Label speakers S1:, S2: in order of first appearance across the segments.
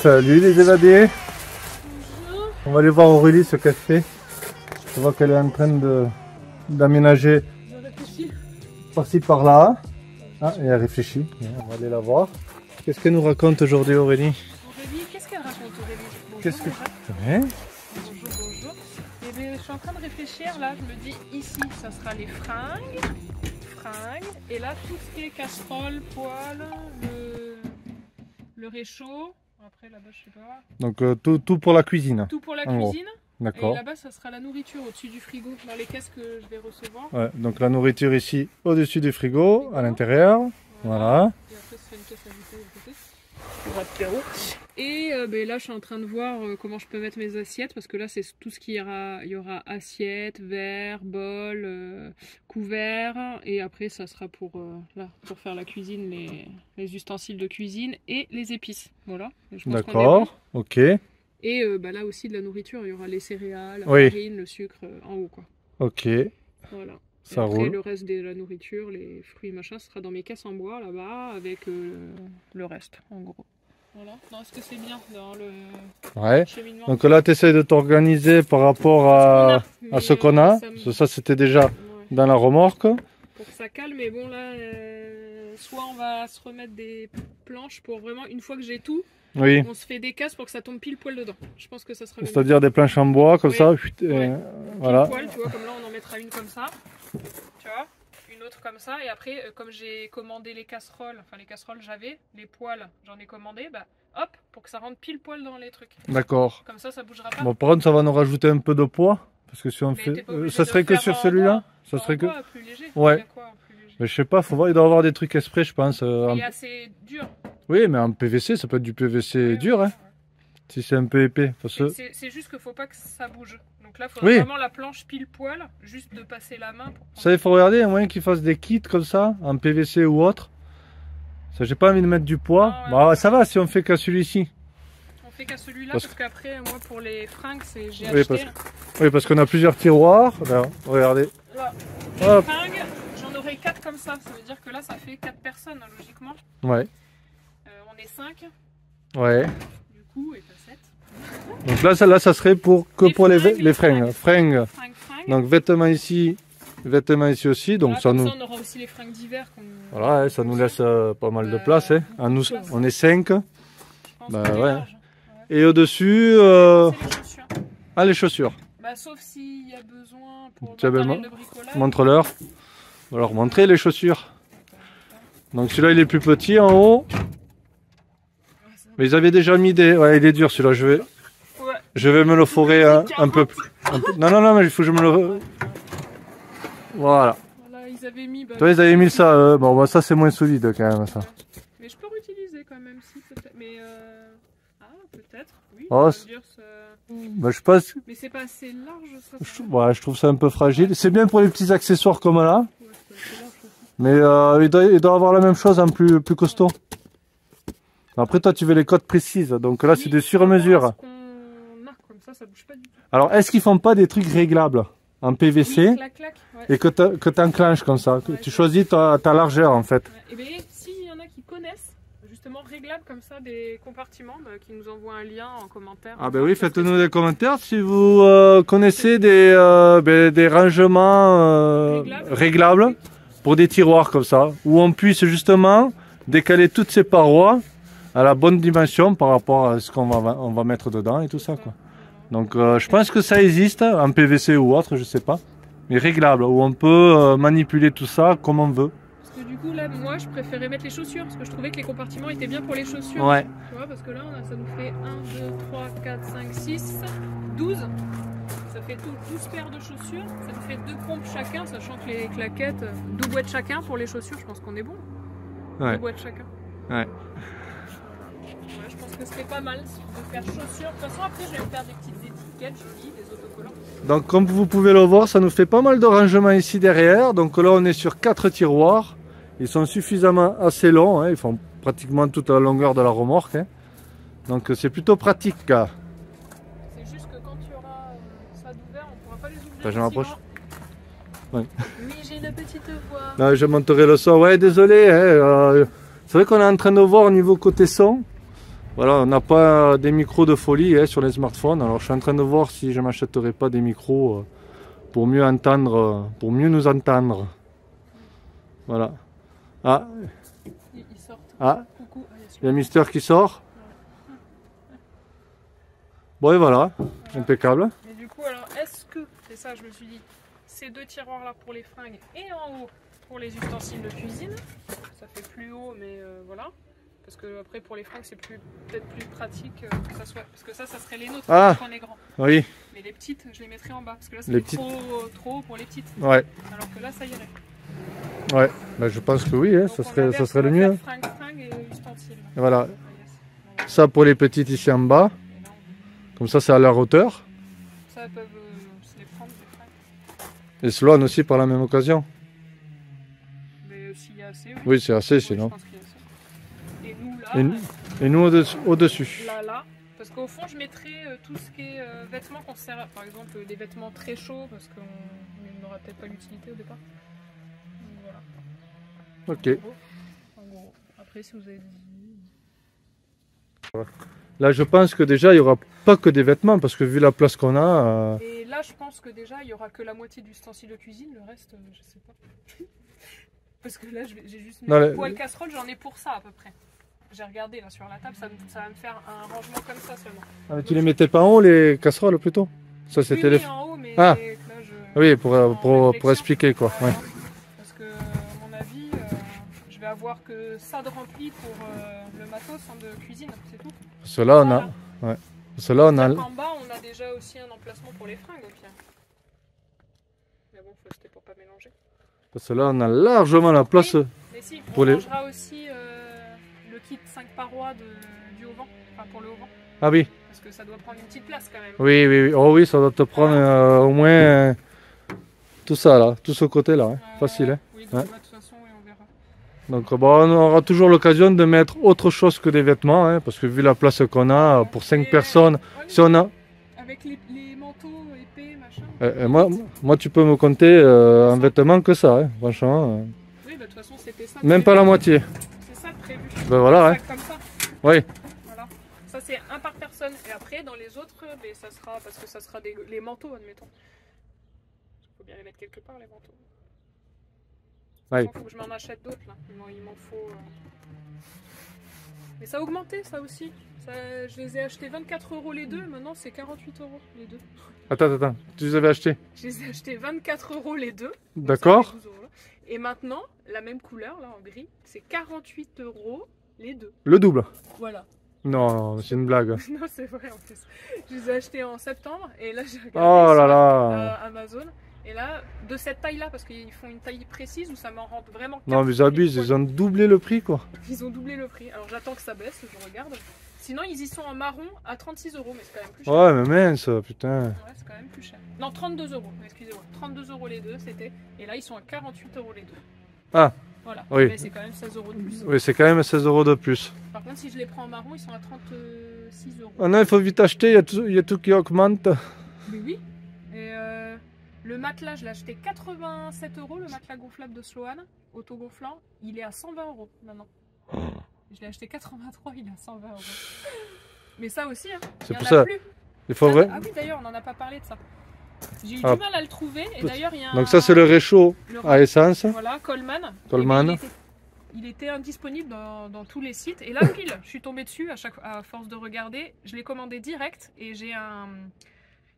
S1: Salut les évadés.
S2: Bonjour.
S1: On va aller voir Aurélie ce qu'elle fait. Je vois qu'elle est en train d'aménager par-ci par-là. Ah, et elle réfléchit. On va aller la voir. Qu'est-ce qu'elle nous raconte aujourd'hui Aurélie?
S2: Aurélie, qu'est-ce qu'elle raconte Aurélie? Bonjour,
S1: Qu'est-ce que...
S2: déjà.
S1: Ouais.
S2: Bonjour, bonjour. Eh bien, je suis en train de réfléchir là, je me dis ici, ça sera les fringues. Et là, tout ce qui est casserole, poêle, le réchaud. Après, là-bas, je sais pas.
S1: Donc tout pour la cuisine.
S2: Tout pour la
S1: En gros.
S2: cuisine. Et
S1: D'accord.
S2: là-bas, ça sera la nourriture au-dessus du frigo, dans les caisses que je vais recevoir.
S1: Ouais, donc la nourriture ici au-dessus du frigo, à l'intérieur. Voilà.
S2: Et après, ce sera une caisse à bouteilles à côté. Il y aura de carreaux. Et ben là, je suis en train de voir comment je peux mettre mes assiettes, parce que là, c'est tout ce qu'il y aura. Il y aura assiettes, verres, bols, couverts. Et après, ça sera pour, là, pour faire la cuisine, les ustensiles de cuisine et les épices. Voilà.
S1: D'accord. Ok.
S2: Et bah, là aussi, de la nourriture. Il y aura les céréales, la
S1: Oui.
S2: farine, le sucre en haut, quoi.
S1: Ok.
S2: Voilà.
S1: Ça
S2: après,
S1: roule.
S2: le reste de la nourriture, les fruits, machin, ce sera dans mes caisses en bois là-bas avec le reste, en gros. Voilà. Non, est-ce que c'est bien dans le
S1: Ouais.
S2: cheminement?
S1: Donc là, tu essaies de t'organiser par rapport à ce qu'on a. Ça, c'était déjà
S2: Ouais.
S1: dans la remorque.
S2: Pour que ça calme, mais bon, là, soit on va se remettre des planches pour vraiment, une fois que j'ai tout,
S1: Oui.
S2: on se fait des cases pour que ça tombe pile poil dedans. Je pense que ça sera le mieux.
S1: C'est-à-dire des planches en bois, comme
S2: Oui.
S1: ça.
S2: Ouais.
S1: Voilà.
S2: Pile poil, tu vois, comme là, on en mettra une comme ça. Tu vois, une autre comme ça. Et après, comme j'ai commandé les casseroles, enfin les casseroles j'avais, les poêles j'en ai commandé, bah hop, pour que ça rentre pile poil dans les trucs.
S1: D'accord.
S2: Comme ça bougera pas.
S1: Bon, par contre, ça va nous rajouter un peu de poids. Parce que si on
S2: Mais
S1: fait.
S2: t'es pas obligé
S1: Ça
S2: de
S1: serait que
S2: faire
S1: sur
S2: en
S1: celui-là.
S2: bois.
S1: Ça serait que.
S2: Bois, plus léger.
S1: Ouais.
S2: Il y a quoi en plus léger?
S1: Mais je sais pas, il doit y avoir des trucs exprès, je pense.
S2: Il est assez dur.
S1: Oui, mais en PVC, ça peut être du PVC dur, hein. Si c'est un peu épais. Parce que...
S2: C'est juste qu'il faut pas que ça bouge. Donc là, il faudrait vraiment la planche pile poil, juste de passer la main. Pour
S1: Ça, il faut regarder, il y a moyen qu'ils fassent des kits comme ça, en PVC ou autre. Ça, j'ai pas envie de mettre du poids.
S2: Ah ouais.
S1: Bah, ça va si on fait qu'à celui-ci.
S2: On fait qu'à celui-là,
S1: Parce
S2: parce qu'après, moi, pour les fringues, j'ai
S1: Oui,
S2: acheté.
S1: Oui, parce qu'on a plusieurs tiroirs. Là, regardez.
S2: Là,
S1: Hop.
S2: les fringues, j'en aurai 4 comme ça. Ça veut dire que là, ça fait 4 personnes, logiquement.
S1: Ouais.
S2: On est 5,
S1: Ouais.
S2: du coup, et pas 7.
S1: Donc là, ça serait pour les fringues.
S2: Fringues.
S1: Donc vêtements ici aussi. Donc
S2: Voilà,
S1: ça
S2: comme
S1: nous.
S2: ça, on aura aussi les fringues d'hiver.
S1: Voilà, ça nous laisse pas mal de place. Hein. Nous, on est 5. Bah ouais.
S2: Large.
S1: Et au-dessus,
S2: C'est les chaussures.
S1: ah, les chaussures.
S2: Bah, sauf s'il y a besoin pour
S1: Tiens, ben,
S2: matériel de bricolage.
S1: montre-leur. On va leur montrer les chaussures. Donc celui-là, il est plus petit en haut. Mais ils avaient déjà mis des... Ouais, il est dur celui-là, je vais me le forer un peu plus. Non, mais il faut que je me le... Voilà.
S2: Voilà, ils avaient mis... Bah,
S1: Toi, ils avaient mis ça. Bon, bah, ça, c'est moins solide quand même, ça.
S2: Mais je peux réutiliser quand même, si, peut-être. Mais ah, peut-être, oui.
S1: Oh,
S2: ça veut dire, ça...
S1: Bah, je pense...
S2: Mais c'est pas assez large, ça.
S1: Ouais, je trouve ça un peu fragile. C'est bien pour les petits accessoires comme là.
S2: Ouais, c'est assez large, ça.
S1: Mais il doit avoir la même chose en plus costaud. Après, toi, tu veux les cotes précises. Donc là, c'est des sur-mesure.
S2: Comme ça bouge pas du tout.
S1: Alors, est-ce qu'ils font pas des trucs réglables en PVC
S2: Oui, clac, clac, ouais.
S1: et que tu enclenches comme ça, que
S2: Ouais,
S1: tu choisis ta largeur en fait.
S2: Ouais. Et bien, s'il y en a qui connaissent, justement, réglables comme ça, des compartiments, bah, qui nous envoient un lien en commentaire.
S1: Ah ben oui, faites-nous des commentaires si vous connaissez des rangements réglables pour des tiroirs comme ça, où on puisse justement décaler toutes ces parois à la bonne dimension par rapport à ce qu'on va mettre dedans et tout ça, quoi. Donc je pense que ça existe en PVC ou autre, je sais pas, mais réglable, où on peut manipuler tout ça comme on veut.
S2: Parce que du coup là, moi je préférais mettre les chaussures, parce que je trouvais que les compartiments étaient bien pour les chaussures.
S1: Ouais.
S2: Tu vois, parce que là ça nous fait 1, 2, 3, 4, 5, 6, 12. Ça fait 12 paires de chaussures, ça nous fait 2 pompes chacun, sachant que les claquettes, 2 boîtes chacun pour les chaussures, je pense qu'on est bon.
S1: Ouais.
S2: 2 boîtes chacun.
S1: Ouais.
S2: Ouais, je pense que c'était pas mal de faire chaussures. De toute façon, après, je vais me faire des petites étiquettes jolies, des autocollants.
S1: Donc comme vous pouvez le voir, ça nous fait pas mal de rangements ici derrière. Donc là, on est sur 4 tiroirs. Ils sont suffisamment assez longs, hein. Ils font pratiquement toute la longueur de la remorque, hein. Donc c'est plutôt pratique.
S2: C'est juste que quand tu auras ça d'ouvert, on pourra pas les ouvrir.
S1: Attends, je m'approche. Ouais.
S2: Oui, j'ai une petite voix.
S1: Là, je monterai le son. Ouais, désolé. Hein, c'est vrai qu'on est en train de voir au niveau côté son. Voilà, on n'a pas des micros de folie hein, sur les smartphones. Alors je suis en train de voir si je m'achèterai pas des micros pour mieux entendre, pour mieux nous entendre. Voilà. Ah,
S2: Ils sortent.
S1: ah,
S2: Coucou.
S1: il y a Mister qui sort. Bon et voilà, impeccable.
S2: Mais du coup, alors, est-ce que, c'est ça, je me suis dit, ces deux tiroirs-là pour les fringues et en haut pour les ustensiles de cuisine, ça fait plus haut, mais voilà. Parce que après pour les fringues, c'est peut-être plus pratique que ça soit. Parce que ça serait les nôtres
S1: Ah,
S2: quand on est grand.
S1: Oui,
S2: Mais les petites, je les mettrais en bas. Parce que là,
S1: Les
S2: c'est
S1: petites.
S2: trop haut pour les petites.
S1: ouais,
S2: Alors que là, ça irait.
S1: ouais. Ben, je pense que oui, hein,
S2: Donc,
S1: ça
S2: on
S1: serait
S2: inverse,
S1: le
S2: on va
S1: mieux.
S2: faire fringues et ustensiles.
S1: Et voilà,
S2: Ah, yes.
S1: ça pour les petites ici en bas.
S2: Et là,
S1: Comme ça, c'est à leur hauteur.
S2: ça, elles peuvent se les prendre, les fringues.
S1: Et Sloan aussi par la même occasion.
S2: Mais s'il y a assez, oui.
S1: Oui, c'est assez
S2: Oui,
S1: sinon.
S2: je pense qu'il y a assez. Et nous, là,
S1: Et nous au-dessus.
S2: là. Parce qu'au fond, je mettrais tout ce qui est vêtements qu'on sert, par exemple des vêtements très chauds, parce qu'on n'aura peut-être pas l'utilité au départ. Donc, voilà.
S1: Ok.
S2: En gros. Après, si vous avez des...
S1: Là, je pense que déjà, il n'y aura pas que des vêtements, parce que vu la place qu'on a...
S2: Et là, je pense que déjà, il n'y aura que la moitié d'ustensiles de cuisine, le reste, je sais pas. Parce que là, j'ai juste
S1: Non,
S2: une poêle casserole, j'en ai pour ça à peu près. J'ai regardé là sur la table, ça va me faire un rangement comme ça seulement.
S1: Ah, mais tu les mettais pas en haut, les casseroles, plutôt? Ça, c'était
S2: Oui,
S1: les...
S2: en haut, mais
S1: Ah.
S2: là, je...
S1: Oui,
S2: en
S1: pour
S2: réflexion.
S1: expliquer, quoi.
S2: Voilà.
S1: Ouais.
S2: Parce que, à mon avis, je vais avoir que ça de rempli pour le matos hein, de cuisine, c'est tout.
S1: Cela, on a... Ouais. Cela, on a...
S2: En bas, on a déjà aussi un emplacement pour les fringues, au pire. Mais bon, c'était pour pas mélanger.
S1: Cela, on a largement la place...
S2: Mais si, on
S1: Pour les-
S2: changera aussi le kit 5 parois du auvent, enfin pour le auvent.
S1: Ah oui.
S2: Parce que ça doit prendre une petite place quand même.
S1: Oui, oui, oui. Oh oui, ça doit te prendre au moins... tout ça, là. Tout ce côté-là. Hein. Facile, hein.
S2: Oui, donc,
S1: Ouais.
S2: de toute façon, oui, on verra.
S1: Donc bon, on aura toujours l'occasion de mettre autre chose que des vêtements, hein, parce que vu la place qu'on a, pour 5
S2: Et,
S1: personnes,
S2: ouais,
S1: si on a...
S2: avec les manteaux épais, machin.
S1: moi, tu peux me compter en vêtements que ça, hein, franchement.
S2: Oui, bah de toute façon, c'était ça.
S1: Même pas la moitié.
S2: C'est ça prévu.
S1: Ben voilà,
S2: Un
S1: hein.
S2: sac comme ça.
S1: Oui.
S2: Voilà. Ça, c'est un par personne. Et après, dans les autres, mais ça sera, parce que ça sera les manteaux, admettons. Il faut bien les mettre quelque part, les manteaux.
S1: Ouais.
S2: Il faut que je m'en achète d'autres, là. Il m'en faut... Mais ça a augmenté, ça aussi. Je les ai achetés 24 € les deux. Maintenant, c'est 48 € les deux.
S1: Attends, tu les avais achetés?
S2: Je les ai achetés 24 € les deux. Donc
S1: D'accord.
S2: ça fait 12 €, là. Et maintenant, la même couleur, là, en gris, c'est 48 € les deux.
S1: Le double?
S2: Voilà.
S1: Non, c'est une blague.
S2: Non, c'est vrai en plus. Je les ai achetés en septembre et là j'ai regardé
S1: Oh là
S2: sur
S1: là.
S2: Amazon. Et là, de cette taille-là, parce qu'ils font une taille précise où ça m'en rentre vraiment.
S1: Non, mais ils abusent, ils ont doublé le prix, quoi.
S2: Ils ont doublé le prix. Alors j'attends que ça baisse, je regarde. Sinon, ils y sont en marron à 36 €, mais c'est quand même plus cher.
S1: Ouais, mais mince, putain.
S2: Ouais, c'est quand même plus cher. Non, 32 €, excusez-moi. 32 € les deux, c'était. Et là, ils sont à 48 € les deux.
S1: Ah.
S2: Voilà.
S1: Oui.
S2: Mais c'est quand même 16 € de plus.
S1: Oui, c'est quand même 16 € de plus.
S2: Par contre, si je les prends en marron, ils sont à 36 €.
S1: Ah non, il faut vite acheter, il y a tout qui augmente.
S2: Mais oui. Et le matelas, je l'ai acheté 87 €, le matelas gonflable de Sloan, autogonflant. Il est à 120 € maintenant. Je l'ai acheté 83, il est à 120 €. Mais ça aussi, hein.
S1: C'est
S2: Il y
S1: pour
S2: en a
S1: ça.
S2: plus.
S1: Il faut vrai.
S2: Ah oui, d'ailleurs, on n'en a pas parlé de ça. J'ai eu
S1: Ah.
S2: du mal à le trouver. Et d'ailleurs, il y a
S1: Donc ça, c'est le réchaud à essence.
S2: Voilà, Coleman.
S1: Coleman.
S2: Et il était indisponible dans tous les sites. Et là, pile, je suis tombée dessus à force de regarder. Je l'ai commandé direct et il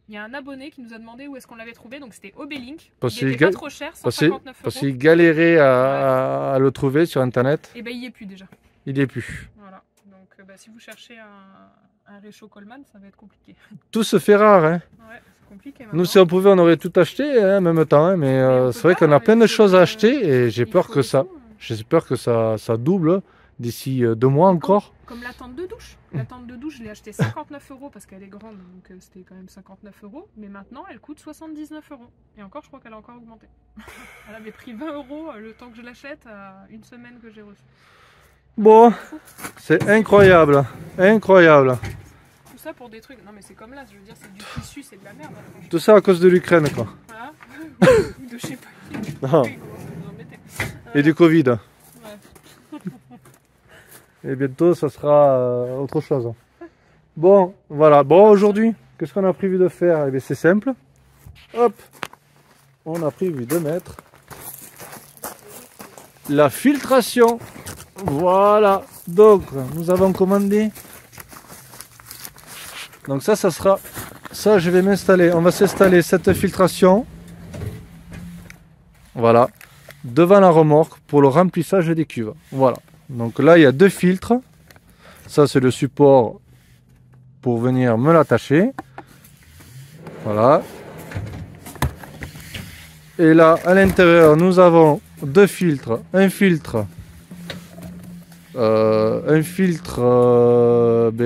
S2: y a un abonné qui nous a demandé où est-ce qu'on l'avait trouvé. Donc c'était Obélink.
S1: Parce
S2: Il était
S1: qu'il
S2: pas trop cher, 159
S1: Parce
S2: €.
S1: qu'il galérait à le trouver sur internet.
S2: Et ben il y est plus déjà.
S1: Il y est plus.
S2: Voilà. Donc si vous cherchez un réchaud Coleman, ça va être compliqué.
S1: Tout se fait rare, hein.
S2: Ouais, c'est compliqué maintenant.
S1: Nous, si on pouvait, on aurait tout acheté hein, en même temps. Hein, mais
S2: on peut
S1: c'est vrai
S2: pas,
S1: qu'on a plein de
S2: il faut
S1: choses à
S2: que-
S1: acheter et j'ai
S2: Il
S1: peur
S2: faut
S1: que
S2: et
S1: ça,
S2: tout.
S1: j'espère que ça double d'ici 2 mois encore.
S2: Comme la tente de douche. La tente de douche, je l'ai achetée 59 € parce qu'elle est grande, donc c'était quand même 59 €. Mais maintenant, elle coûte 79 €. Et encore, je crois qu'elle a encore augmenté. Elle avait pris 20 € le temps que je l'achète à une semaine que j'ai reçue.
S1: Bon, c'est incroyable, incroyable.
S2: Tout ça pour des trucs. Non, mais c'est comme là, je veux dire, c'est du tissu, c'est de la merde. hein, franchement.
S1: Tout ça à cause de l'Ukraine, quoi.
S2: Voilà. Ou de je sais pas qui.
S1: Non.
S2: Oui, comment ça vous embêter.
S1: Et du Covid.
S2: Ouais.
S1: Et bientôt, ça sera autre chose. Bon, voilà. Bon, aujourd'hui, qu'est-ce qu'on a prévu de faire? Eh bien, c'est simple. Hop, on a prévu de mettre la filtration. Voilà. Donc, nous avons commandé. Donc ça sera... Ça, je vais m'installer. On va s'installer cette filtration. Voilà. Devant la remorque pour le remplissage des cuves. Voilà. Donc là, il y a 2 filtres. Ça, c'est le support pour venir me l'attacher. Voilà. Et là, à l'intérieur, nous avons 2 filtres. Un filtre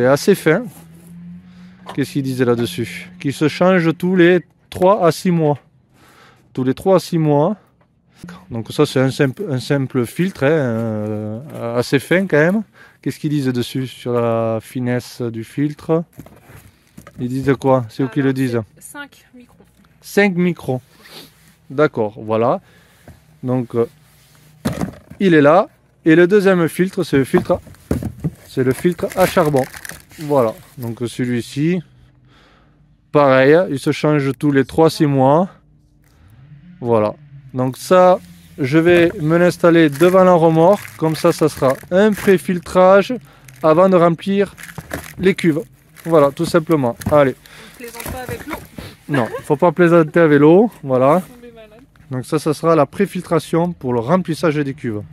S1: assez fin. Qu'est-ce qu'il disait là-dessus? Qui se change tous les 3 à 6 mois. Tous les 3 à 6 mois. Donc ça, c'est un simple filtre, hein, assez fin quand même. Qu'est-ce qu'ils disent dessus sur la finesse du filtre? Ils disent quoi? C'est eux qui le disent?
S2: 5 microns.
S1: 5 microns. D'accord, voilà. Donc, il est là. Et le deuxième filtre, c'est le filtre à charbon. Voilà. Donc celui-ci, pareil, il se change tous les 3-6 mois. Voilà. Donc ça, je vais me l'installer devant la remorque. Comme ça, ça sera un pré-filtrage avant de remplir les cuves. Voilà, tout simplement. Allez.
S2: On ne plaisante pas avec l'eau.
S1: Non, faut pas plaisanter avec l'eau. Voilà. Donc ça sera la pré-filtration pour le remplissage des cuves.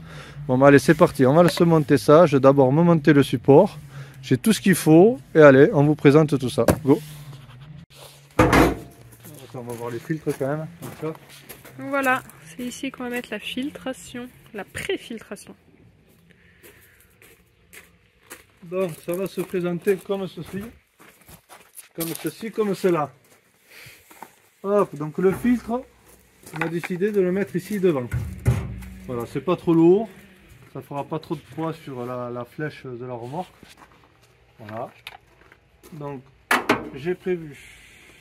S1: Bon, bah, allez, c'est parti. On va se monter ça. Je vais d'abord me monter le support. J'ai tout ce qu'il faut. Et allez, on vous présente tout ça. Go. On va voir les filtres quand même. Comme ça.
S2: Voilà, c'est ici qu'on va mettre la filtration, la pré-filtration.
S1: Donc ça va se présenter comme ceci, comme cela. Hop, donc le filtre, on a décidé de le mettre ici devant. Voilà, c'est pas trop lourd, ça fera pas trop de poids sur la flèche de la remorque. Voilà. Donc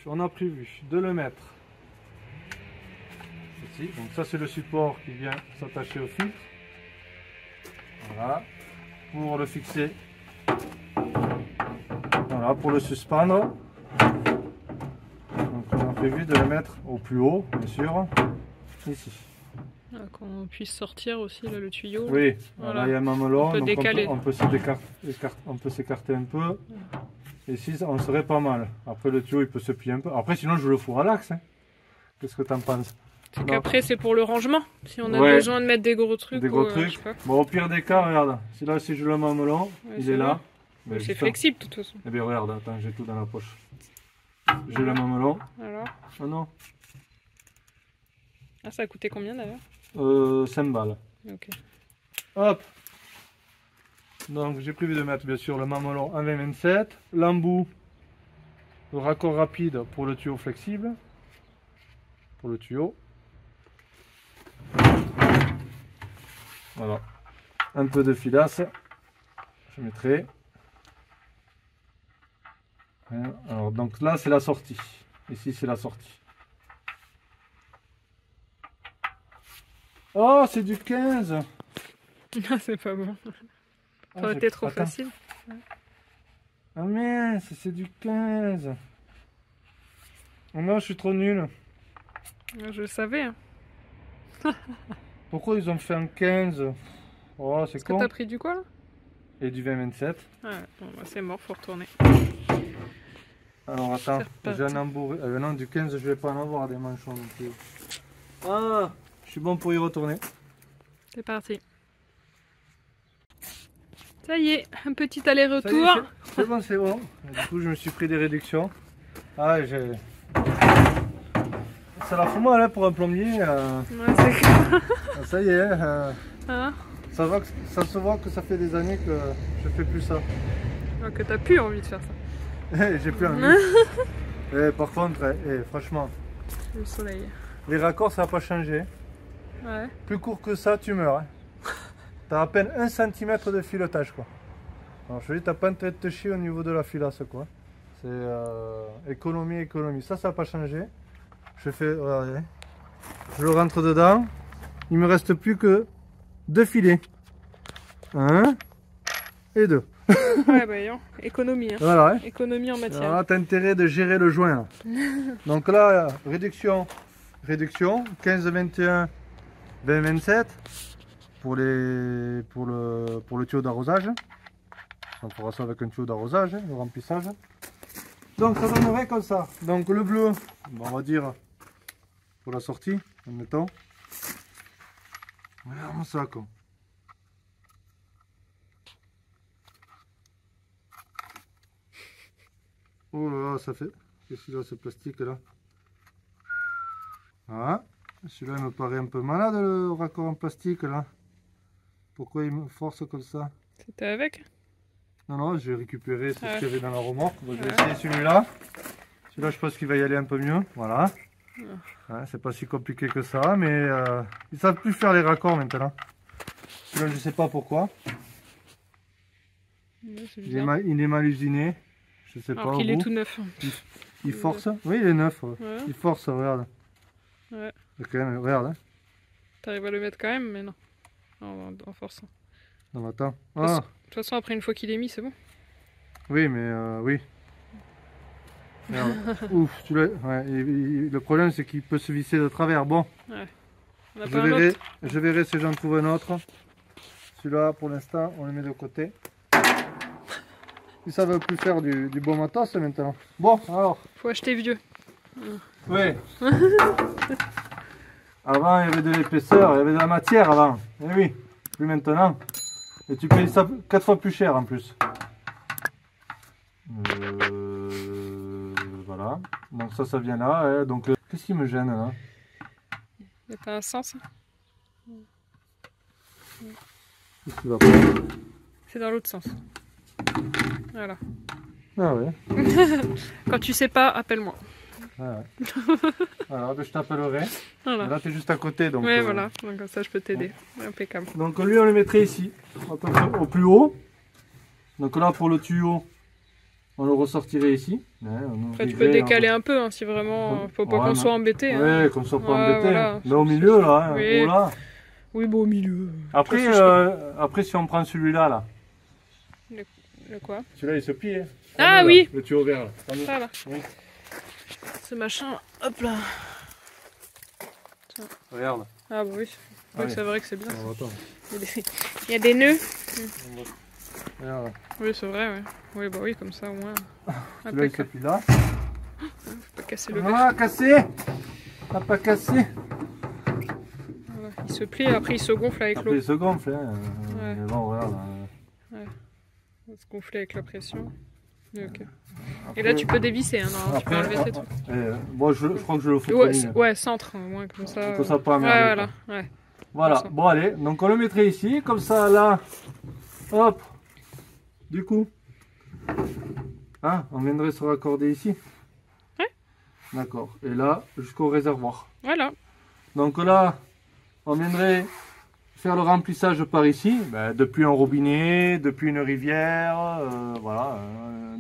S1: on a prévu de le mettre. Donc ça c'est le support qui vient s'attacher au filtre. Voilà. Pour le fixer. Voilà, pour le suspendre. Donc on a prévu de le mettre au plus haut, bien sûr. Ici.
S2: Qu'on puisse sortir aussi là, le tuyau.
S1: Oui,
S2: voilà.
S1: Là il y a un mamelon,
S2: on peut décaler.
S1: On peut s'écarter un peu. Ici on serait pas mal. Après le tuyau il peut se plier un peu. Après sinon je le fous à l'axe. Hein. Qu'est-ce que tu en penses?
S2: C'est qu'après c'est pour le rangement, si on a besoin de mettre des gros trucs.
S1: Bon, au pire des cas, regarde, si je le mamelon, il est là.
S2: C'est flexible de toute façon.
S1: Eh bien regarde, attends, j'ai tout dans la poche. J'ai le mamelon.
S2: Alors?
S1: Ah non.
S2: Ah, ça a coûté combien d'ailleurs?
S1: 5 balles.
S2: Ok.
S1: Hop. Donc j'ai prévu de mettre bien sûr le mamelon en 20-27, l'embout, le raccord rapide pour le tuyau flexible. Pour le tuyau. Voilà, un peu de filasse, je mettrai. Alors donc là c'est la sortie, ici c'est la sortie. Oh c'est du 15.
S2: Ah c'est pas bon. Ça aurait été trop facile.
S1: Ah mince, c'est du 15. Oh non, je suis trop nul.
S2: Je le savais. Hein.
S1: Pourquoi ils ont fait un 15? Oh, c'est con.
S2: T'as pris du quoi là?
S1: Et du 20-27.
S2: Ouais, bon, bah, c'est mort, faut retourner.
S1: Alors attends, j'ai un embourré. Non, du 15, je vais pas en avoir des manchons non plus. Ah, je suis bon pour y retourner.
S2: C'est parti. Ça y est, un petit aller-retour.
S1: C'est bon, c'est bon. Du coup, je me suis pris des réductions. Ah, j'ai... Ça la fout mal hein, pour un plombier.
S2: Ouais, c'est clair.
S1: Ça y est.
S2: Hein
S1: ça se voit que ça fait des années que je fais plus ça.
S2: Que t'as plus envie de faire ça.
S1: J'ai plus envie. Et par contre, franchement,
S2: le soleil.
S1: Les raccords ça n'a pas changé.
S2: Ouais.
S1: Plus court que ça, tu meurs. Hein. T'as à peine 1 cm de filetage quoi. Alors je te dis, t'as pas intérêt de te chier au niveau de la filasse quoi. C'est économie. Ça n'a pas changé. Je fais, regardez, je le rentre dedans. Il me reste plus que 2 filets. 1 et 2.
S2: Ouais, bah, économie. Hein.
S1: Voilà. Hein.
S2: Économie en matière.
S1: Alors là, t'as intérêt de gérer le joint. Là. Donc là, réduction, 15, 21, 20, 27 pour le tuyau d'arrosage. On fera ça avec un tuyau d'arrosage, le remplissage. Donc ça donnerait comme ça. Donc le bleu, on va dire pour la sortie, admettons. Voilà ça quoi. Oh là là, ça fait. Qu'est-ce qu'il a ce plastique là? Voilà. Celui-là il me paraît un peu malade le raccord en plastique là. Pourquoi il me force comme ça?
S2: C'était avec?
S1: Non, non, je vais récupérer ce qu'il y avait dans la remorque. Je vais essayer celui-là. Celui-là, je pense qu'il va y aller un peu mieux. Voilà. Ouais, c'est pas si compliqué que ça, mais ils savent plus faire les raccords maintenant. Celui-là, je sais pas pourquoi.
S2: Ouais,
S1: il est mal usiné. Je sais
S2: alors
S1: pas.
S2: qu'il est tout neuf.
S1: Il force. Oui, il est neuf. Ouais. Il force, regarde.
S2: Ouais.
S1: Okay, regarde. Hein.
S2: T'arrives à le mettre quand même, mais non. En forçant.
S1: Non, attends.
S2: De toute façon, après une fois qu'il est mis, c'est bon.
S1: Oui, mais oui. Ouf, ouais, le problème c'est qu'il peut se visser de travers. Bon,
S2: ouais.
S1: Je verrai si j'en trouve un autre. Celui-là, pour l'instant, on le met de côté. Ça ne veut plus faire du bon matos maintenant. Bon, alors.
S2: Faut acheter vieux.
S1: Oui. Avant, il y avait de l'épaisseur, il y avait de la matière avant. Eh oui, plus maintenant. Et tu payes ça 4 fois plus cher en plus. Voilà. Donc ça vient là. Hein. Donc qu'est-ce qui me gêne là?
S2: Il n'y a pas un sens?
S1: Qu'est-ce qui va pas?
S2: C'est dans l'autre sens. Voilà.
S1: Ah ouais.
S2: Quand tu sais pas, appelle-moi.
S1: Ah ouais. Alors je t'appellerai.
S2: Voilà.
S1: Là tu es juste à côté. Donc,
S2: ouais, voilà. Donc comme ça je peux t'aider. Ouais. Impeccable. Donc
S1: lui on le mettrait ici. Attention, au plus haut. Donc là pour le tuyau, on le ressortirait ici. Ouais,
S2: après tu peux décaler un peu hein, si vraiment faut pas qu'on soit embêté.
S1: Ouais,
S2: hein.
S1: qu'on soit pas embêté.
S2: Voilà.
S1: Mais au milieu là, hein,
S2: oui.
S1: haut, là.
S2: Oui, bon au milieu.
S1: Après, après si on prend celui-là là.
S2: Le quoi?
S1: Celui-là il se plie. Hein.
S2: Ah
S1: là,
S2: oui.
S1: Le tuyau vert là.
S2: Voilà.
S1: Oui.
S2: Ce machin, hop là.
S1: Tiens. Regarde.
S2: Ah bah oui. Oui, c'est vrai que c'est bien. Il y a des nœuds.
S1: Regarde.
S2: Oui, c'est vrai, ouais. Oui, bah oui, comme ça au moins.
S1: Celui-là il se plie là.
S2: Faut pas casser le verre.
S1: Ah, cassé. T'as pas cassé.
S2: Voilà. Il se plie, après il se gonfle avec l'eau.
S1: Après il se gonfle, hein.
S2: Ouais.
S1: Mais bon, regarde.
S2: Ouais. Il va se gonfler avec la pression. Okay. Après, et là tu peux dévisser, hein, non, tu peux enlever ces trucs.
S1: Moi je crois que je le fais.
S2: Ouais, centre, au moins comme ça.
S1: Comme ça pas emmerder.
S2: Ouais, voilà. Ouais.
S1: Voilà, bon allez, donc on le mettrait ici, comme ça là, hop, du coup, hein, on viendrait se raccorder ici.
S2: Ouais.
S1: D'accord, et là, jusqu'au réservoir.
S2: Voilà.
S1: Donc là, on viendrait faire le remplissage par ici, ben, depuis un robinet, depuis une rivière, voilà,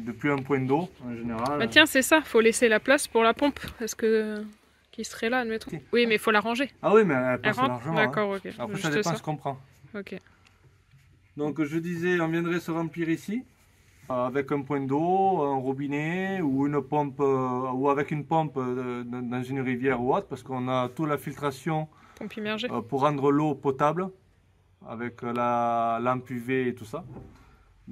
S1: depuis un point d'eau en général.
S2: Bah tiens, c'est ça, faut laisser la place pour la pompe, parce que... qui serait là, admettons. Oui, mais il faut la ranger.
S1: Ah oui, mais elle passe largement.
S2: D'accord,
S1: hein.
S2: ok.
S1: Après, ça dépend ce qu'on prend.
S2: Ok.
S1: Donc je disais, on viendrait se remplir ici, avec un point d'eau, un robinet, ou une pompe, ou avec une pompe dans une rivière ou autre, parce qu'on a toute la filtration
S2: pompe immergée.
S1: Pour rendre l'eau potable, avec la lampe UV et tout ça.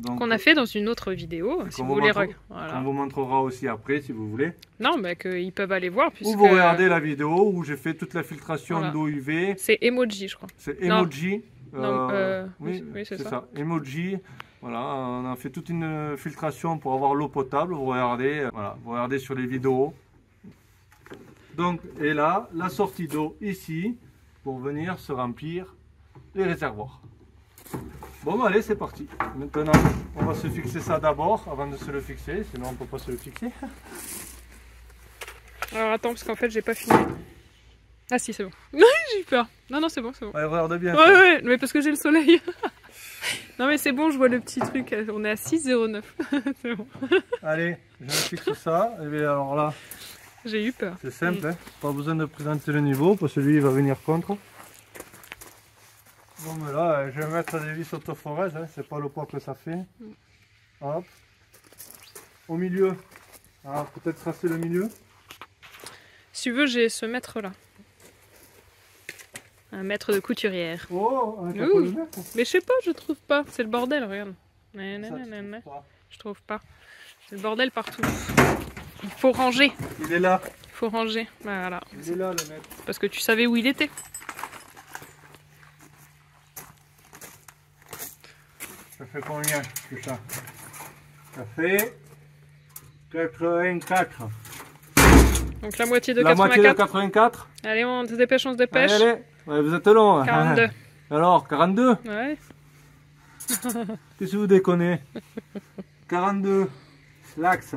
S2: Qu'on a fait dans une autre vidéo, si vous voulez.
S1: Voilà. On vous montrera aussi après, si vous voulez.
S2: Non, mais qu'ils peuvent aller voir. Puisque...
S1: Ou vous regardez la vidéo où j'ai fait toute la filtration d'eau UV.
S2: C'est Emoji, je crois.
S1: C'est Emoji.
S2: Oui, c'est ça.
S1: Emoji. Voilà, on a fait toute une filtration pour avoir l'eau potable. Vous regardez, voilà, vous regardez sur les vidéos. Donc, et là, la sortie d'eau ici, pour venir se remplir les réservoirs. Bon, bah, allez, c'est parti. Maintenant, on va se fixer ça d'abord, avant de se le fixer, sinon on ne peut pas se le fixer.
S2: Alors attends, parce qu'en fait, j'ai pas fini. Ah si, c'est bon. J'ai eu peur. Non, c'est bon, c'est bon.
S1: Ouais, regarde bien.
S2: Ouais, mais parce que j'ai le soleil. Non, mais c'est bon, je vois le petit truc. On est à 6,09. C'est bon.
S1: Allez, je me fixe ça. Et bien, alors là,
S2: j'ai eu peur.
S1: C'est simple, hein. Pas besoin de présenter le niveau, parce que lui, il va venir contre. Bon, mais là, je vais mettre des vis autoforeuses, hein, c'est pas le poids que ça fait. Hop. Au milieu. Alors, peut-être tracer le milieu.
S2: Si tu veux, j'ai ce mètre-là. Un mètre de couturière.
S1: Oh, un
S2: Ouh.
S1: capot de verre.
S2: Mais je sais pas, je trouve pas. C'est le bordel, regarde.
S1: Ça, tu trouves pas.
S2: Je trouve pas. C'est le bordel partout. Il faut ranger.
S1: Il est là.
S2: Il faut ranger. Voilà.
S1: Il est là, le mec.
S2: Parce que tu savais où il était.
S1: Ça fait combien tout ça? Ça fait 84.
S2: Donc la moitié de
S1: La moitié de
S2: 84.
S1: 84.
S2: Allez, on se dépêche, on se dépêche.
S1: Allez, allez. Ouais, vous êtes long. Hein.
S2: 42.
S1: Alors, 42.
S2: Ouais.
S1: Qu'est-ce que vous déconnez? 42. L'axe.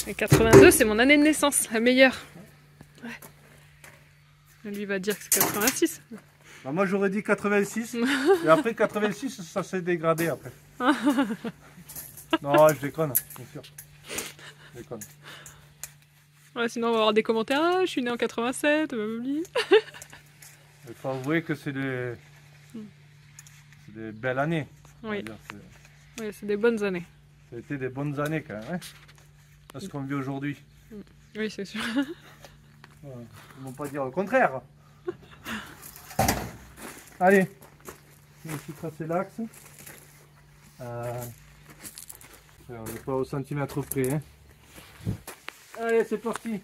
S2: Et 82, c'est mon année de naissance, la meilleure. Ouais. Lui va dire que c'est 86.
S1: Bah, moi j'aurais dit 86. Et après 86, ça s'est dégradé après. Non, je déconne, bien sûr. Je déconne.
S2: Ouais, sinon on va avoir des commentaires. Ah, je suis né en 87,
S1: Il faut avouer que c'est des belles années.
S2: Oui, oui, c'est des bonnes années.
S1: Ça a été des bonnes années quand même. Hein, parce qu'on vit aujourd'hui.
S2: Oui, c'est sûr.
S1: Ils ne vont pas dire le contraire. Allez, je me suis tracé l'axe. On n'est pas au centimètre près. Hein. Allez, c'est parti.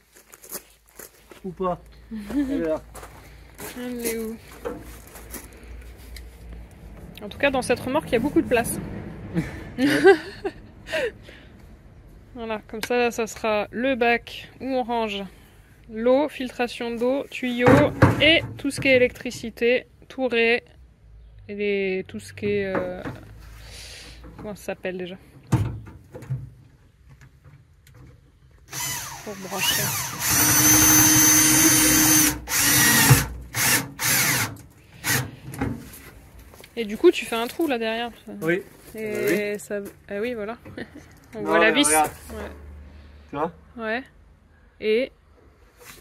S1: Ou pas. Elle est là.
S2: Elle est où? En tout cas, dans cette remorque, il y a beaucoup de place. Voilà, comme ça sera le bac où on range l'eau, filtration d'eau, tuyaux et tout ce qui est électricité, tourée et tout ce qui est... comment ça s'appelle déjà? Pour brancher. Et du coup, tu fais un trou là derrière.
S1: Oui.
S2: Et
S1: oui.
S2: ça... Ah oui, voilà. On
S1: Non,
S2: voit la vis.
S1: regarde.
S2: Ouais.
S1: Tu vois?
S2: Ouais. Et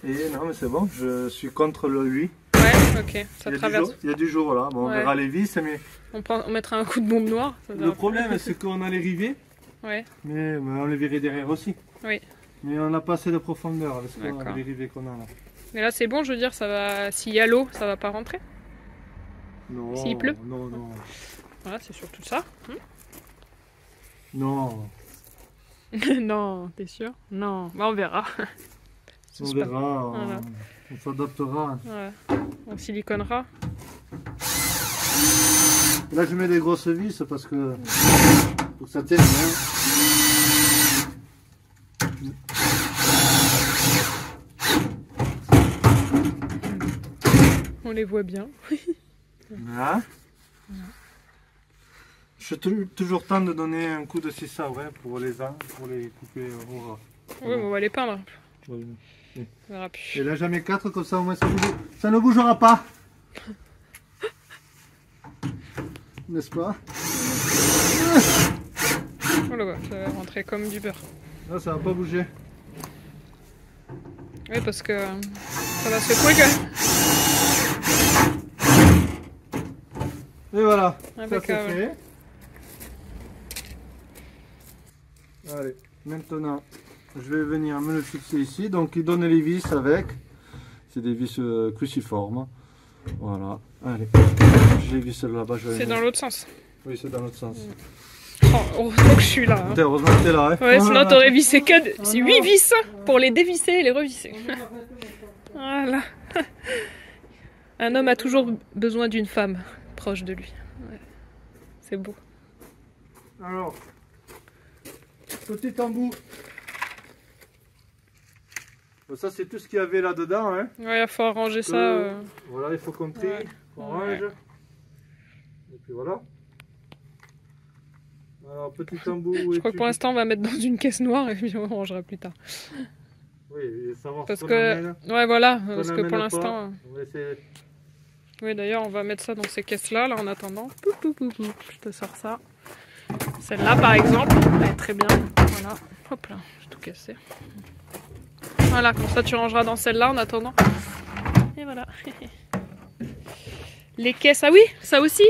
S1: non, mais c'est bon, je suis contre le lui.
S2: ouais, ok, ça traverse.
S1: Il y a du jour là. Bon,
S2: Ouais.
S1: on verra les vis, mais
S2: On mettra un coup de bombe noire. Ça
S1: le problème c'est qu'on a les rivets,
S2: Ouais,
S1: mais on les verrait derrière aussi.
S2: oui.
S1: Mais on n'a pas assez de profondeur avec
S2: D'accord.
S1: les rivets qu'on a là.
S2: Mais là, c'est bon, je veux dire, ça va. S'il y a l'eau, ça va pas rentrer.
S1: Non.
S2: S'il pleut?
S1: Non, non.
S2: Voilà, c'est surtout ça.
S1: Non.
S2: Non, t'es sûr? Non, bah, on verra.
S1: On verra,
S2: Voilà.
S1: on s'adaptera.
S2: Ouais. On siliconnera.
S1: Là je mets des grosses vis parce que pour que ça tienne bien.
S2: On les voit bien.
S1: Voilà. Je suis toujours temps de donner un coup de sisa ouais, pour les couper au ras.
S2: Oui, on va les peindre.
S1: Ouais.
S2: On verra plus.
S1: Et là j'en mets 4 comme ça au moins ça ne bougera pas. N'est-ce pas?
S2: Oh là là, ça va rentrer comme du beurre.
S1: Là ça va pas bouger.
S2: Oui, parce que ça va secouer quand même.
S1: Et voilà, ça c'est
S2: Impeccable.
S1: fait. Allez, maintenant je vais venir me le fixer ici. Donc il donne les vis avec. C'est des vis cruciformes. Voilà, allez. J'ai vis là-bas.
S2: C'est dans l'autre sens.
S1: Oui, c'est dans l'autre sens.
S2: Oh, heureusement que je suis là. Hein.
S1: Heureusement que t'es là. Hein.
S2: Ouais, sinon t'aurais vissé que... C'est 8 vis pour les dévisser et les revisser. Voilà. Un homme a toujours besoin d'une femme proche de lui. Ouais. C'est beau.
S1: Alors, petit embout. Bon, ça c'est tout ce qu'il y avait là-dedans. Hein.
S2: Ouais, il faut arranger ça.
S1: Voilà, il faut qu'on trie,
S2: Ouais.
S1: qu'on range. Et puis voilà. Alors, petit embout.
S2: Je crois que pour l'instant on va mettre dans une caisse noire et puis on rangera plus tard.
S1: Oui, et savoir
S2: Parce
S1: ce qu'on
S2: que...
S1: amène,
S2: Ouais, voilà.
S1: ce qu'on
S2: Parce que
S1: amène
S2: pour
S1: pas.
S2: l'instant...
S1: On va essayer.
S2: Oui, d'ailleurs, on va mettre ça dans ces caisses-là, là, en attendant. Pou, pou, pou, pou. Je te sors ça. Celle-là, par exemple, elle est très bien. Voilà. Hop là, j'ai tout cassé. Voilà, comme ça, tu rangeras dans celle-là en attendant. Et voilà. Les caisses, ah oui, ça aussi.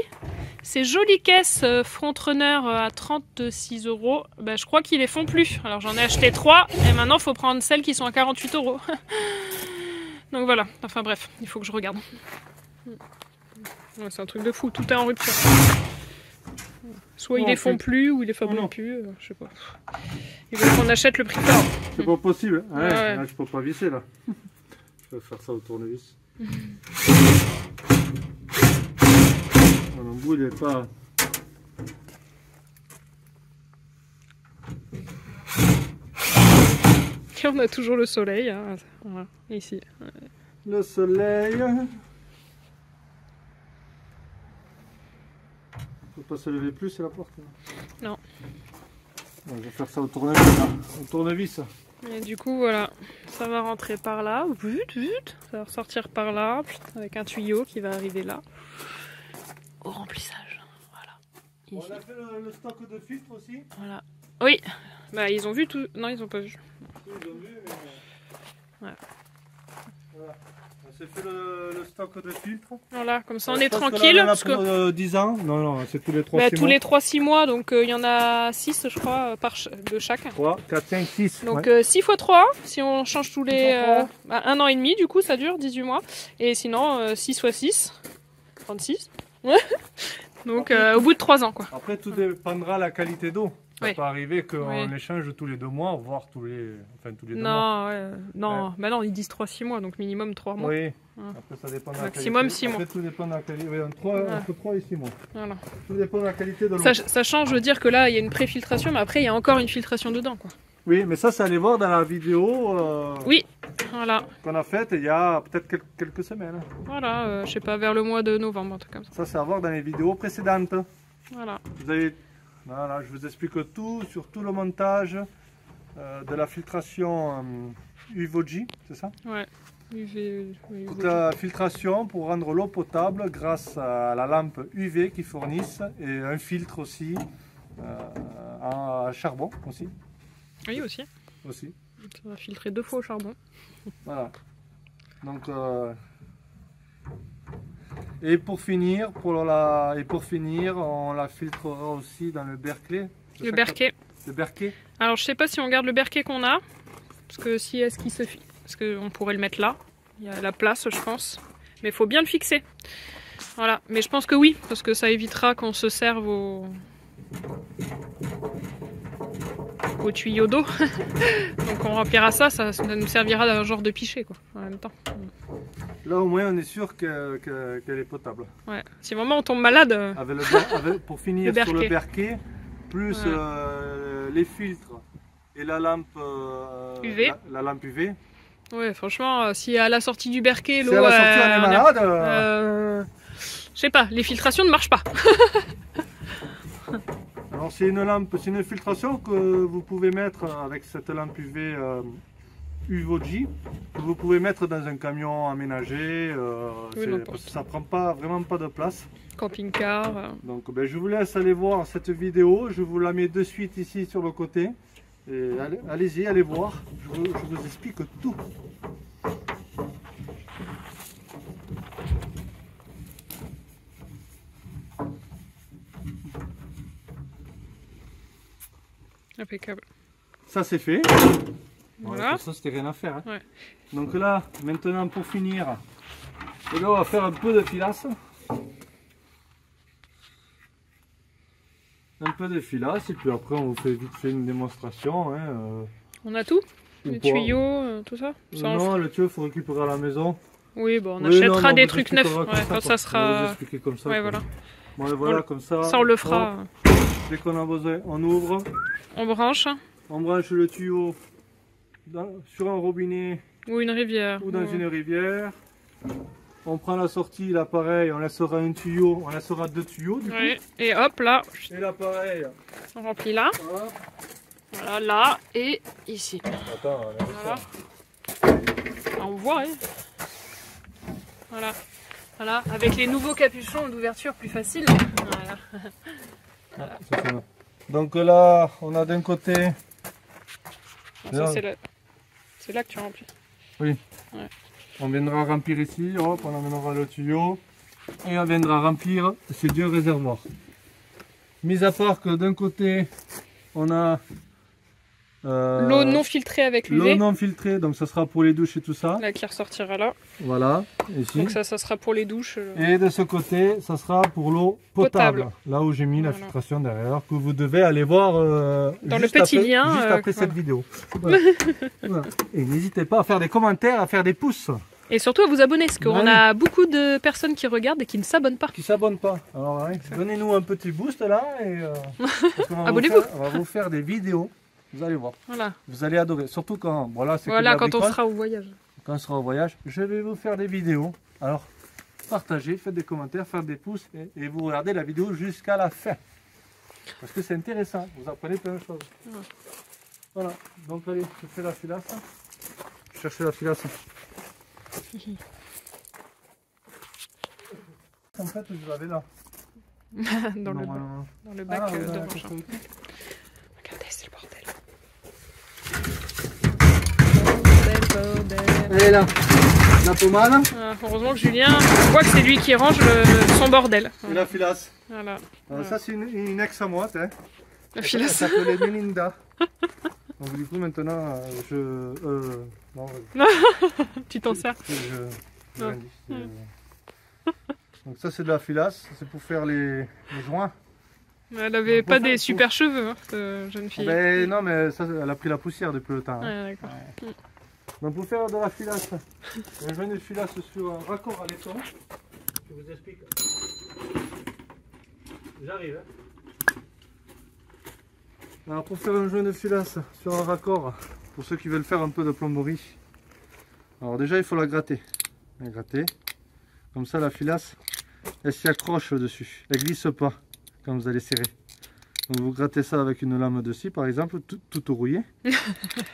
S2: Ces jolies caisses Frontrunner à 36 €. Ben, je crois qu'ils les font plus. Alors j'en ai acheté 3 et maintenant il faut prendre celles qui sont à 48 €. Donc voilà, enfin bref, il faut que je regarde. Ouais, c'est un truc de fou, tout est en rupture. Soit ils les font plus ou ils les fabriquent plus, je sais pas. Il veulent qu'on achète le prix fort.
S1: C'est pas possible. Ouais,
S2: ouais.
S1: Là, je peux pas visser là. Je vais faire ça au tournevis. Mon bout il est pas.
S2: Et on a toujours le soleil, hein. Voilà, ici.
S1: Le soleil. Faut pas se lever plus, c'est la porte.
S2: Non.
S1: Je vais faire ça au tournevis. Là. Au tournevis.
S2: Et du coup, voilà, ça va rentrer par là, ça va ressortir par là, avec un tuyau qui va arriver là, au remplissage. Voilà.
S1: On a fait le stock de filtres aussi.
S2: Voilà. Oui, bah ils ont vu tout. Non, ils ont pas vu.
S1: Ils ont vu, mais...
S2: Voilà.
S1: Voilà. On s'est fait le stock de filtres.
S2: Voilà, comme ça on est tranquille.
S1: Parce que 10 ans. Non, c'est tous les 3-6
S2: bah,
S1: mois.
S2: tous les 3-6 mois, donc il y en a 6 je crois de chaque.
S1: 3, 4, 5, 6.
S2: Donc 6 x 3, si on change tous les 1 an et demi, du coup ça dure 18 mois. Et sinon 6 x 6, 36. Donc après, au bout de 3 ans quoi.
S1: Après tout dépendra de la qualité d'eau. Ça peut arriver qu'on échange tous les 2 mois, voire tous les 2 mois.
S2: Non, bah non, ils disent 3-6 mois, donc minimum 3 mois.
S1: Oui, après ça dépend de la
S2: maximum
S1: qualité.
S2: 6 mois.
S1: Après tout dépend de la qualité, entre 3 et 6 mois.
S2: Voilà.
S1: Tout dépend de la qualité de l'eau.
S2: Sachant, je veux dire que là, il y a une pré-filtration, mais après, il y a encore une filtration dedans, quoi.
S1: Oui, mais ça, allez voir dans la vidéo
S2: oui, voilà.
S1: qu'on a faite il y a peut-être quelques semaines.
S2: Voilà, je sais pas, vers le mois de novembre, un truc comme ça.
S1: Ça, c'est à voir dans les vidéos précédentes.
S2: Voilà.
S1: Vous avez... Voilà, je vous explique tout sur tout le montage de la filtration UVOG, c'est ça?
S2: Ouais, UV.
S1: Toute la filtration pour rendre l'eau potable grâce à la lampe UV qu'ils fournissent et un filtre aussi à charbon aussi.
S2: Oui, aussi. Ça va filtrer 2 fois au charbon.
S1: Voilà. Donc et pour finir, on la filtrera aussi dans le Berkeley.
S2: Le Berquet.
S1: Le Berkeley.
S2: Alors je sais pas si on garde le Berquet qu'on a, parce que si est-ce qu'il se parce qu'on pourrait le mettre là. Il y a la place, je pense. Mais il faut bien le fixer. Voilà. Mais je pense que oui, parce que ça évitera qu'on se serve au tuyau d'eau. Donc on remplira ça nous servira d'un genre de pichet quoi, en même temps.
S1: Là au moins on est sûr qu'elle est potable.
S2: Ouais. Si vraiment on tombe malade.
S1: Pour finir sur le Berquet, plus les filtres et la lampe UV. La lampe UV.
S2: Ouais, franchement, si à la sortie du Berquet, l'eau.
S1: Si à la sortie on est malade.
S2: Je sais pas, les filtrations ne marchent pas.
S1: Alors c'est une filtration que vous pouvez mettre avec cette lampe UV UVOG, que vous pouvez mettre dans un camion aménagé, parce que ça prend vraiment pas de place.
S2: Camping-car.
S1: Donc je vous laisse aller voir cette vidéo, je vous la mets de suite ici sur le côté. Et allez-y, allez voir, je vous explique tout.
S2: Impeccable.
S1: Ça c'est fait.
S2: Voilà.
S1: Ouais, ça c'était rien à faire. Hein.
S2: Ouais.
S1: Donc là, maintenant pour finir, et là on va faire un peu de filasse. Un peu de filasse et puis après on vous fait vite fait une démonstration. Hein,
S2: on a tout? Les tuyaux, tout ça?
S1: Non, le tuyau il faut récupérer à la maison.
S2: Oui, bon, on achètera des trucs neufs quand ça sera.
S1: On va vous expliquer comme ça.
S2: Ouais, voilà.
S1: Bon, voilà, comme ça.
S2: Ça on le fera.
S1: Hop, dès qu'on a besoin, on ouvre.
S2: On branche.
S1: On branche le tuyau sur un robinet.
S2: Ou une rivière.
S1: Ou dans une rivière. On prend la sortie, l'appareil, on laissera un tuyau, on laissera 2 tuyaux du coup.
S2: Et hop là.
S1: Et l'appareil.
S2: On remplit là. Hop. Voilà, là et ici.
S1: Attends,
S2: voilà. On voit, hein. Voilà. Voilà. Avec les nouveaux capuchons d'ouverture plus facile. Voilà.
S1: Voilà. Donc là, on a d'un côté.
S2: Ça, c'est là que tu remplis.
S1: Oui.
S2: Ouais.
S1: On viendra remplir ici, hop, on amènera le tuyau. et on viendra remplir ces deux réservoirs. Mis à part que d'un côté on a
S2: l'eau non filtrée avec l'UV.
S1: l'eau non filtrée, donc ça sera pour les douches et tout ça.
S2: Là qui ressortira là.
S1: Voilà, ici.
S2: Donc ça sera pour les douches.
S1: Et de ce côté, ça sera pour l'eau potable. Là où j'ai mis la filtration derrière, que vous devez aller voir
S2: dans le petit lien.
S1: Juste après cette vidéo. Voilà. Voilà. Et n'hésitez pas à faire des commentaires, à faire des pouces.
S2: Et surtout à vous abonner, parce qu'on a beaucoup de personnes qui regardent et qui ne s'abonnent pas.
S1: Qui s'abonnent pas. Alors ouais, donnez-nous un petit boost là et
S2: abonnez-vous.
S1: On va vous faire des vidéos. Vous allez voir.
S2: Voilà.
S1: Vous allez adorer. Surtout quand
S2: quand on sera au voyage.
S1: Quand on sera au voyage, je vais vous faire des vidéos. Alors partagez, faites des commentaires, faites des pouces et vous regardez la vidéo jusqu'à la fin. Parce que c'est intéressant. Vous apprenez plein de choses. Ouais. Voilà. Donc allez, je fais la filasse. Cherchez la filasse. En fait, je l'avais là.
S2: dans le bac d'orange. Regardez, c'est le bordel.
S1: Elle est là. La pommade.
S2: Heureusement que Julien voit que c'est lui qui range son bordel.
S1: Et la filasse.
S2: Voilà.
S1: Ça, c'est une ex à moi.
S2: La filasse.
S1: Elle s'appelait Melinda. Donc du coup maintenant non,
S2: tu t'en sers.
S1: Donc ça c'est de la filasse, c'est pour faire les joints.
S2: Elle avait pas des super cheveux, hein, cette jeune fille.
S1: Ben, non mais ça elle a pris la poussière depuis le temps.
S2: Ouais, d'accord.
S1: Ouais. Donc pour faire de la filasse, un joint de filasse sur un raccord à laiton. Je vous explique. J'arrive. Alors pour faire un joint de filasse sur un raccord, pour ceux qui veulent faire un peu de plomberie, alors déjà il faut la gratter. La gratter. Comme ça la filasse, elle s'y accroche dessus. Elle glisse pas quand vous allez serrer. Donc vous grattez ça avec une lame de scie par exemple, tout rouillé.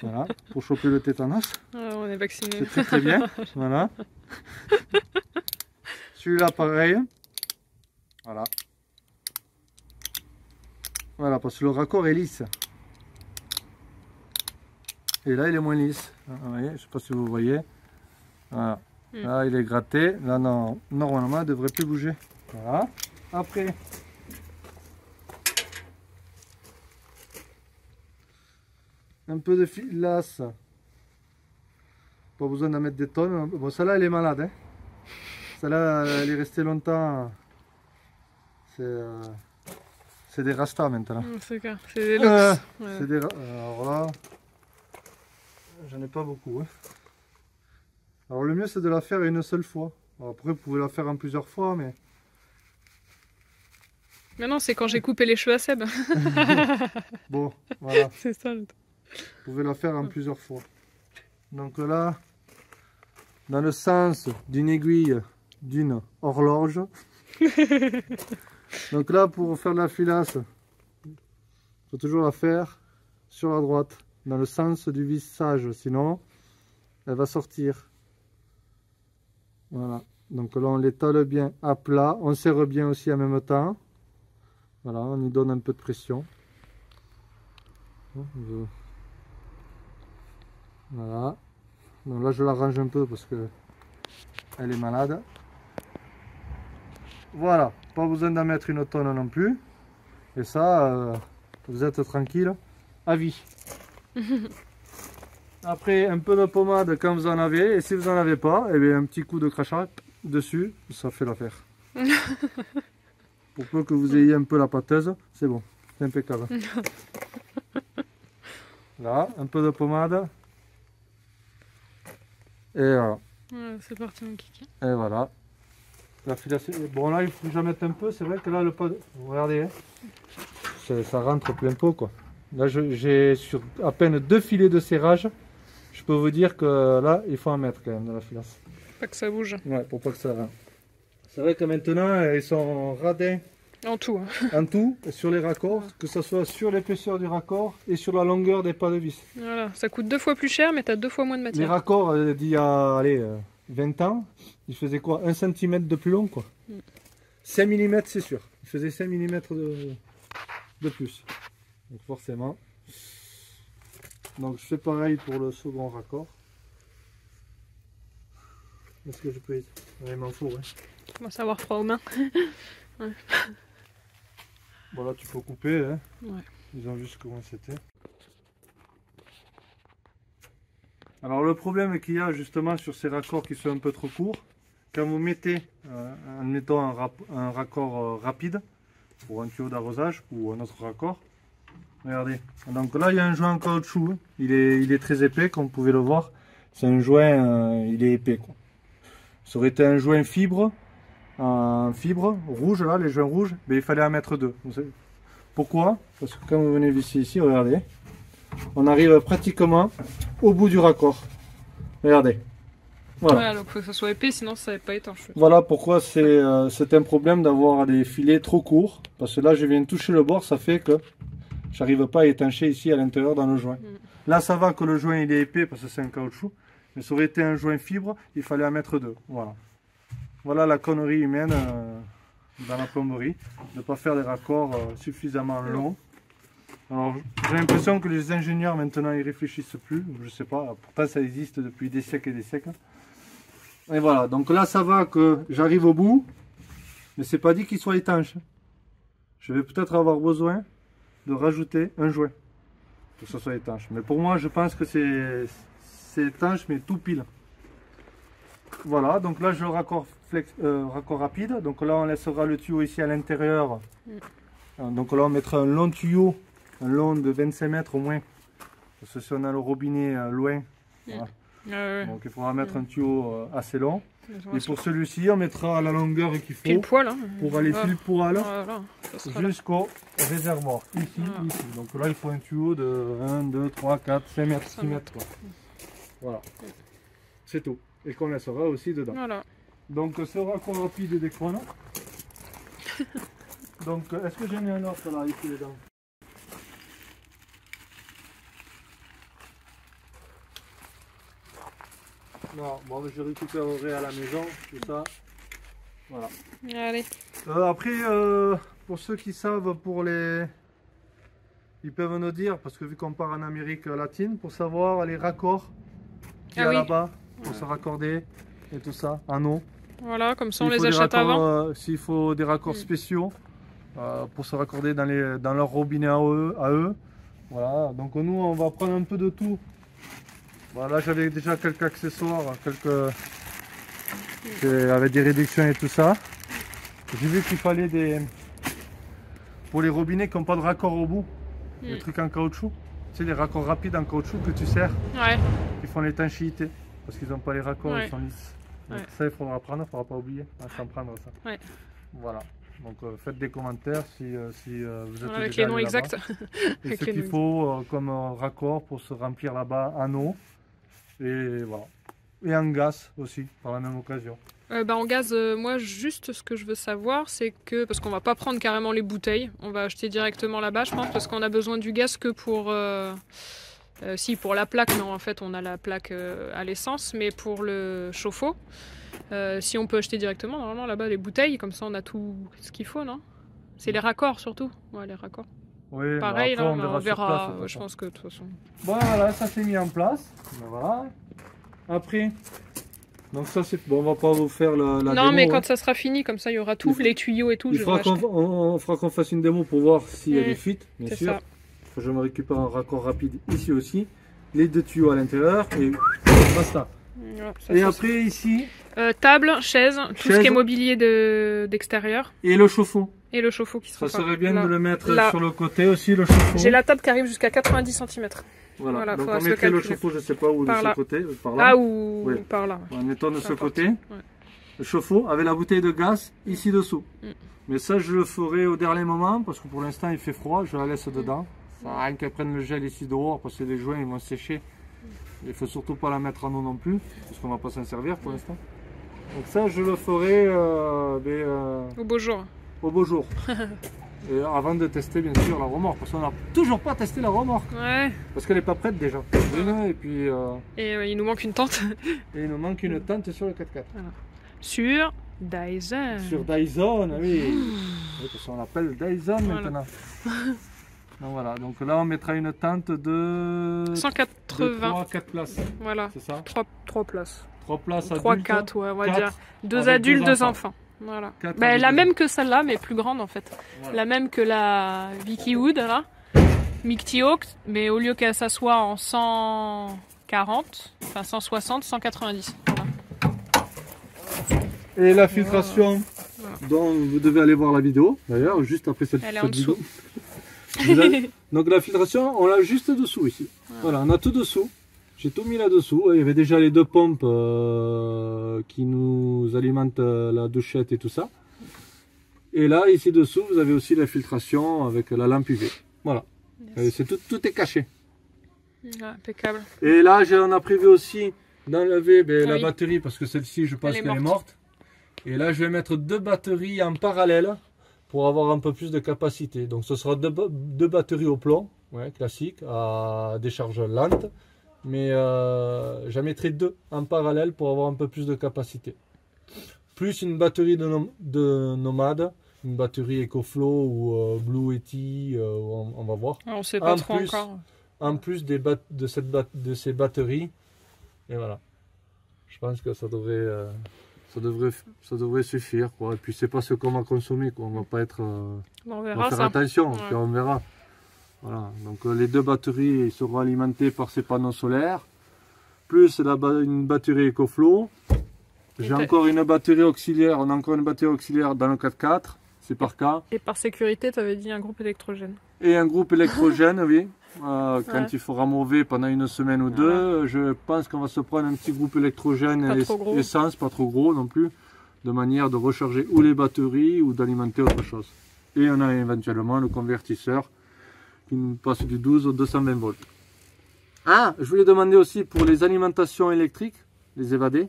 S1: Voilà, pour choper le tétanos.
S2: Ah, on est vacciné.
S1: C'est très très bien. Voilà. Celui-là pareil. Voilà. Voilà, parce que le raccord est lisse. Et là, il est moins lisse. Vous voyez, je ne sais pas si vous voyez. Voilà. Là, il est gratté. Là, non, normalement, il ne devrait plus bouger. Voilà. Après, un peu de filasse. Pas besoin d'en mettre des tonnes. Bon, celle-là, elle est malade. Hein. Celle-là, elle est restée longtemps. C'est des rastas maintenant.
S2: C'est clair, c'est des looks.
S1: C'est des... Alors là, j'en ai pas beaucoup. Hein. Alors le mieux c'est de la faire une seule fois. Alors, après vous pouvez la faire en plusieurs fois, mais...
S2: Mais non, c'est quand j'ai coupé les cheveux à Seb.
S1: Bon, voilà.
S2: C'est ça le truc.
S1: Vous pouvez la faire en plusieurs fois. Donc là, dans le sens d'une aiguille d'une horloge. Donc là, pour faire de la filasse, il faut toujours la faire sur la droite, dans le sens du vissage, sinon elle va sortir. Voilà, donc là on l'étale bien à plat, on serre bien aussi en même temps. Voilà, on y donne un peu de pression. Voilà, donc là je l'arrange un peu parce que elle est malade. Voilà, pas besoin d'en mettre une tonne non plus. Et ça, vous êtes tranquille à vie. Après, un peu de pommade quand vous en avez. Et si vous n'en avez pas, eh bien, un petit coup de crachat dessus, ça fait l'affaire. Pour peu que vous ayez un peu la pâteuse, c'est bon, c'est impeccable. Là, un peu de pommade. Et voilà.
S2: Ouais, c'est parti mon kiki.
S1: Et voilà. La filasse. Bon là il faut que j'en mette un peu, c'est vrai que là le pot, regardez, hein. Ça rentre plein pot quoi. Là j'ai sur à peine 2 filets de serrage, je peux vous dire que là il faut en mettre quand même dans la filasse.
S2: Pas que ça bouge.
S1: Ouais, pour pas que ça rentre. C'est vrai que maintenant ils sont radins.
S2: En tout. Hein.
S1: En tout, sur les raccords, que ce soit sur l'épaisseur du raccord et sur la longueur des pas de vis.
S2: Voilà, ça coûte 2 fois plus cher mais tu as 2 fois moins de matière.
S1: Les raccords d'il y a, allez, 20 ans, il faisait quoi, 1 cm de plus long quoi. 5 mm c'est sûr, il faisait 5 mm de plus. Donc forcément. Donc je fais pareil pour le second raccord. Est-ce que je peux... Il m'en faut, ouais.
S2: commence à avoir froid aux mains. Ouais.
S1: Bon là tu peux couper, hein.
S2: Ouais.
S1: Ils ont vu comment c'était. Alors le problème qu'il y a justement sur ces raccords qui sont un peu trop courts, quand vous mettez, admettons un raccord rapide pour un tuyau d'arrosage ou un autre raccord, regardez. Donc là il y a un joint en caoutchouc, hein. Il est très épais comme vous pouvez le voir. C'est un joint, il est épais quoi. Ça aurait été un joint fibre, en fibre rouge là, les joints rouges, mais il fallait en mettre deux. Vous savez pourquoi? Parce que quand vous venez visser ici, regardez, on arrive pratiquement au bout du raccord. Regardez. Voilà.
S2: Ouais, donc il faut que ça soit épais, sinon ça va pas étanche.
S1: Voilà pourquoi c'est un problème d'avoir des filets trop courts. Parce que là, je viens de toucher le bord, ça fait que j'arrive pas à étancher ici à l'intérieur dans le joint. Là, ça va que le joint il est épais parce que c'est un caoutchouc. Mais ça aurait été un joint fibre, il fallait en mettre deux. Voilà. Voilà la connerie humaine dans la plomberie. De ne pas faire des raccords suffisamment longs. Alors, j'ai l'impression que les ingénieurs maintenant ils réfléchissent plus, je sais pas, pourtant ça existe depuis des siècles et des siècles. Et voilà, donc là ça va que j'arrive au bout, mais c'est pas dit qu'il soit étanche. Je vais peut-être avoir besoin de rajouter un joint pour que ça soit étanche. Mais pour moi je pense que c'est étanche mais tout pile. Voilà, donc là je raccord, raccord rapide, donc là on laissera le tuyau ici à l'intérieur. Donc là on mettra un long tuyau. Un long de 25 mètres au moins, parce que si on a le robinet loin, voilà. Donc il faudra mettre un tuyau assez long. Et pour celui-ci, on mettra la longueur qu'il faut
S2: poil, hein.
S1: Pour aller pile poil
S2: voilà.
S1: Jusqu'au réservoir, ici, ici. Donc là il faut un tuyau de 1, 2, 3, 4, 5 mètres, 6 mètres. Quoi. Voilà, c'est tout. Et qu'on laissera aussi dedans.
S2: Voilà.
S1: Donc ce raccord rapide des chronos. Donc est-ce que j'en ai un autre là, ici dedans? Non, bon, je récupérerai à la maison, tout ça. Voilà.
S2: Allez.
S1: Après, pour ceux qui savent, ils peuvent nous dire, parce que vu qu'on part en Amérique latine, pour savoir les raccords qu'il y a là-bas, pour se raccorder et tout ça, en eau.
S2: Voilà, comme ça on les achète avant.
S1: S'il faut des raccords spéciaux, pour se raccorder dans leur robinet à eux. Voilà, donc nous on va prendre un peu de tout. Voilà, j'avais déjà quelques accessoires, avec des réductions et tout ça. J'ai vu qu'il fallait pour les robinets qui n'ont pas de raccord au bout, des trucs en caoutchouc. Tu sais, les raccords rapides en caoutchouc que tu serres, qui font l'étanchéité, parce qu'ils n'ont pas les raccords, ils sont lisses. Donc ça, il faudra prendre, il ne faudra pas oublier, sans prendre ça. Voilà. Donc faites des commentaires si vous êtes
S2: avec les noms exacts.
S1: Et ce qu'il faut comme raccord pour se remplir là-bas en eau. Et voilà. Et en gaz aussi, par la même occasion.
S2: En gaz, moi juste ce que je veux savoir, c'est que, parce qu'on va pas prendre carrément les bouteilles, on va acheter directement là-bas, je pense, parce qu'on a besoin du gaz que pour... si, pour la plaque, non, en fait on a la plaque à l'essence, mais pour le chauffe-eau, si on peut acheter directement, normalement là-bas les bouteilles, comme ça on a tout ce qu'il faut, non? C'est les raccords surtout, ouais, les raccords.
S1: Oui,
S2: pareil,
S1: après,
S2: là, on verra,
S1: place,
S2: je pense que de toute façon.
S1: Voilà, ça s'est mis en place. Ben voilà. Après, donc ça c'est bon, on va pas vous faire la démo.
S2: Non, mais quand ça sera fini, comme ça il y aura tout, les tuyaux et tout.
S1: Il faudra on fera qu'on fasse une démo pour voir s'il y a des fuites, bien sûr. Ça. Je me récupère un raccord rapide ici aussi, les deux tuyaux à l'intérieur et basta. Ouais, et après ici.
S2: Table, chaise, tout ce qui est mobilier d'extérieur.
S1: Et le chauffe-eau.
S2: Et le chauffe-eau qui sera.
S1: Ça serait bien de le mettre sur le côté aussi, le chauffe-eau.
S2: J'ai la table qui arrive jusqu'à 90 cm.
S1: Voilà. Donc on mettrait le chauffe-eau, je sais pas où, de ce côté, par là.
S2: Ah, ou par là.
S1: Ouais. Mettons de ce côté. Le chauffe-eau avec la bouteille de gaz ici dessous. Mais ça, je le ferai au dernier moment parce que pour l'instant il fait froid, je la laisse dedans. Ça sert à rien qu'elle prenne le gel ici dehors parce que les joints ils vont sécher. Il faut surtout pas la mettre en eau non plus parce qu'on va pas s'en servir pour l'instant. Donc ça, je le ferai
S2: au beau jour.
S1: Au beau jour. Et avant de tester bien sûr la remorque, parce qu'on n'a toujours pas testé la remorque.
S2: Ouais.
S1: Parce qu'elle n'est pas prête déjà. Et puis.
S2: Et il nous manque une tente.
S1: Et il nous manque une tente sur le 4x4.
S2: Voilà. Sur Dyson.
S1: Sur Dyson, oui. Oui, parce qu'on l'appelle Dyson maintenant. Donc voilà, donc là on mettra une tente de
S2: 180.
S1: 4 places.
S2: Voilà.
S1: C'est ça?
S2: 3 places.
S1: 3 places adultes.
S2: 3, 4, ouais, on va dire. 2 adultes, 2 enfants. Voilà.
S1: Quatre
S2: Bah,
S1: avec
S2: la
S1: des
S2: même que celle-là, mais plus grande en fait.
S1: Voilà.
S2: La même que la Vicky Wood, là. Mighty Oak, mais au lieu qu'elle s'assoie en 140, enfin 160, 190. Voilà.
S1: Et la filtration,
S2: Voilà.
S1: dont vous devez aller voir la vidéo, d'ailleurs, juste après cette,
S2: Elle est
S1: cette
S2: en dessous.
S1: vidéo. Donc la filtration, on l'a juste dessous ici. Voilà, on a tout dessous. J'ai tout mis là-dessous. Il y avait déjà les deux pompes qui nous alimentent la douchette et tout ça. Et là, ici dessous, vous avez aussi la filtration avec la lampe UV. Voilà.
S2: Yes.
S1: C'est tout est caché.
S2: Ouais, impeccable.
S1: Et là, on a prévu aussi d'enlever la
S2: Oui.
S1: batterie parce que celle-ci, je pense
S2: Elle est
S1: qu'elle est morte. Et là, je vais mettre deux batteries en parallèle pour avoir un peu plus de capacité. Donc, ce sera deux batteries au plomb, ouais, classique, à décharge lente. Mais j'en mettrai deux en parallèle pour avoir un peu plus de capacité. Plus une batterie de nomade, une batterie EcoFlow ou Blue Yeti, on va voir.
S2: On sait pas
S1: En
S2: trop
S1: plus,
S2: encore.
S1: En plus de ces batteries. Et voilà. Je pense que ça devrait suffire, quoi. Et puis c'est pas ce qu'on va consommer, quoi. On va pas être.
S2: On
S1: On
S2: verra
S1: va faire
S2: ça.
S1: attention,
S2: Ouais.
S1: puis on verra. Voilà. Donc les deux batteries ils seront alimentées par ces panneaux solaires, plus une batterie EcoFlow. J'ai encore une batterie auxiliaire. On a encore une batterie auxiliaire dans le 4x4. C'est par cas.
S2: Et par sécurité, tu avais dit un groupe électrogène.
S1: Et un groupe électrogène, oui. Quand
S2: Ouais.
S1: il fera mauvais pendant une semaine ou deux, je pense qu'on va se prendre un petit groupe électrogène
S2: Pas trop gros.
S1: essence, pas trop gros non plus, de manière de recharger ou les batteries ou d'alimenter autre chose. Et on a éventuellement le convertisseur qui nous passe du 12 au 220 volts. Ah, je voulais demander aussi pour les alimentations électriques, les évadés.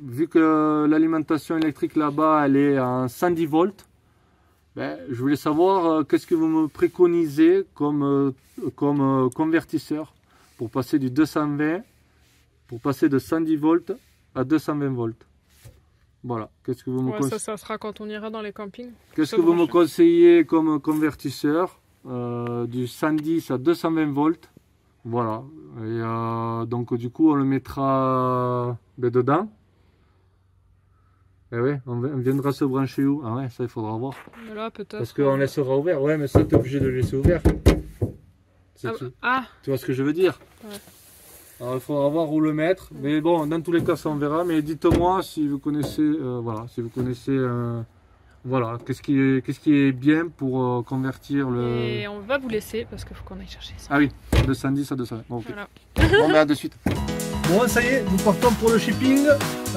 S1: Vu que l'alimentation électrique là-bas elle est en 110 volts, ben, je voulais savoir qu'est-ce que vous me préconisez comme convertisseur pour passer du 220, pour passer de 110 volts à 220 volts. Voilà, qu'est-ce que vous me
S2: Ouais, ça sera quand on ira dans les campings.
S1: qu'est-ce
S2: ça
S1: que vous me
S2: branche.
S1: conseillez comme convertisseur du 110 à 220 volts. Voilà, et donc du coup on le mettra dedans. Et ouais, on viendra se brancher où? Ah ouais, ça il faudra voir.
S2: Mais là, peut-être.
S1: Parce qu'on laissera ouvert. Ouais, mais ça t'es obligé de le laisser ouvert.
S2: Ah,
S1: Tu vois ce que je veux dire?
S2: Ouais.
S1: Alors il faudra voir où le mettre. Mais bon, dans tous les cas ça on verra. Mais dites-moi si vous connaissez, voilà, si vous connaissez, voilà, qu'est-ce qui est bien pour convertir le.
S2: et on va vous laisser parce qu'il faut qu'on aille chercher ça.
S1: Ah oui, de 110 à 200. Bon, ok.
S2: Voilà.
S1: Bon, ben à de suite. Bon, ça y est, nous partons pour le shipping.